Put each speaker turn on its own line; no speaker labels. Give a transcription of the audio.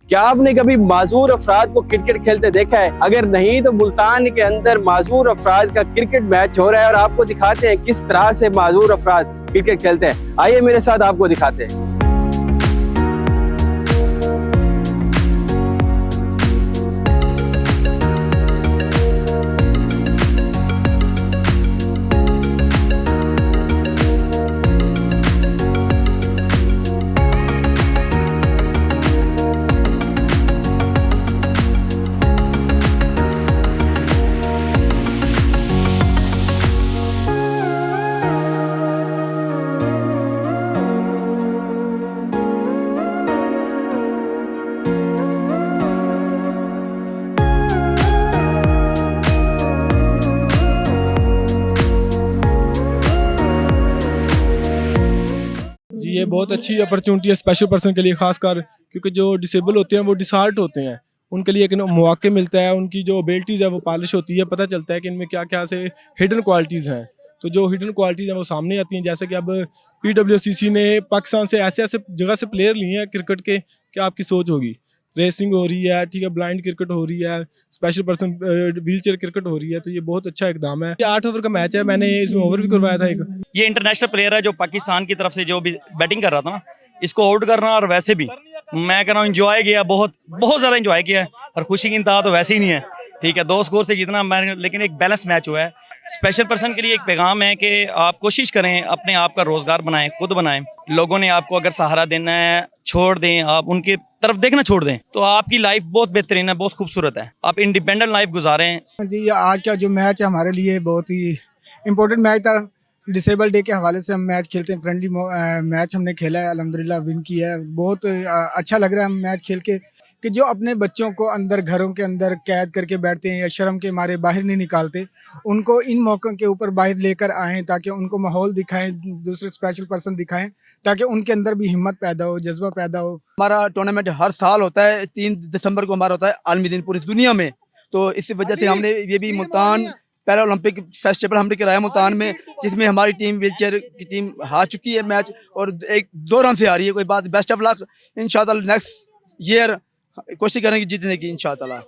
क्या आपने कभी माजूर अफराद को क्रिकेट खेलते देखा है? अगर नहीं तो मुल्तान के अंदर माजूर अफराद का क्रिकेट मैच हो रहा है और आपको दिखाते हैं किस तरह से माजूर अफराद क्रिकेट खेलते हैं। आइए मेरे साथ आपको दिखाते हैं।
ये बहुत अच्छी अपॉर्चुनिटी है स्पेशल पर्सन के लिए, खासकर क्योंकि जो डिसेबल होते हैं वो डिसहार्ट होते हैं, उनके लिए एक मौका मिलता है, उनकी जो एबिलिटीज़ है वो पॉलिश होती है, पता चलता है कि इनमें क्या क्या से हिडन क्वालिटीज़ हैं। तो जो हिडन क्वालिटीज़ हैं वो सामने आती हैं। जैसे कि अब PWCC ने पाकिस्तान से ऐसे ऐसे जगह से प्लेयर लिए हैं क्रिकेट के, क्या आपकी सोच होगी। रेसिंग हो रही है, ठीक है, ब्लाइंड क्रिकेट हो रही है, स्पेशल पर्सन व्हीलचेयर क्रिकेट हो रही है। तो ये बहुत अच्छा इकदाम है। ये 8 ओवर का मैच है, मैंने इसमें ओवर भी करवाया था एक।
ये इंटरनेशनल प्लेयर है जो पाकिस्तान की तरफ से जो भी बैटिंग कर रहा था ना, इसको आउट करना, और वैसे भी मैं कह रहा हूँ इंजॉय किया, बहुत बहुत ज़्यादा इंजॉय किया है। और खुशी की इंतहा तो वैसे ही नहीं है, ठीक है, 2 स्कोर से जीतना मैंने, लेकिन एक बैलेंस मैच हुआ है। स्पेशल पर्सन के लिए एक पैगाम है कि आप कोशिश करें, अपने आप का रोज़गार बनाएं, खुद बनाएं। लोगों ने आपको अगर सहारा देना है, छोड़ दें, आप उनके तरफ देखना छोड़ दें, तो आपकी लाइफ बहुत बेहतरीन है, बहुत खूबसूरत है। आप इंडिपेंडेंट लाइफ गुजारें।
जी, आज का जो मैच है हमारे लिए बहुत ही इम्पोर्टेंट मैच था। डिसेबल डे के हवाले से हम मैच खेलते हैं, फ्रेंडली मैच हमने खेला है, अल्हम्दुलिल्लाह विन किया है। बहुत अच्छा लग रहा है मैच खेल के कि जो अपने बच्चों को अंदर घरों के अंदर कैद करके बैठते हैं या शर्म के मारे बाहर नहीं निकालते, उनको इन मौक़ों के ऊपर बाहर लेकर आएँ ताकि उनको माहौल दिखाएं, दूसरे स्पेशल पर्सन दिखाएं, ताकि उनके अंदर भी हिम्मत पैदा हो, जज्बा पैदा हो।
हमारा टूर्नामेंट हर साल होता है, 3 दिसंबर को हमारा होता है आलमी दिन पूरी दुनिया में। तो इसी वजह से हमने ये भी मुल्तान पैरा ओलंपिक फेस्टिवल हमने कराया मुल्तान में, जिसमें हमारी टीम व्हीलचेयर की टीम हार चुकी है मैच और 2 रन से हारी है। कोई बात, बेस्ट ऑफ लक, इंशाल्लाह नेक्स्ट ईयर कोशिश करेंगे जीतने की इंशाल्लाह।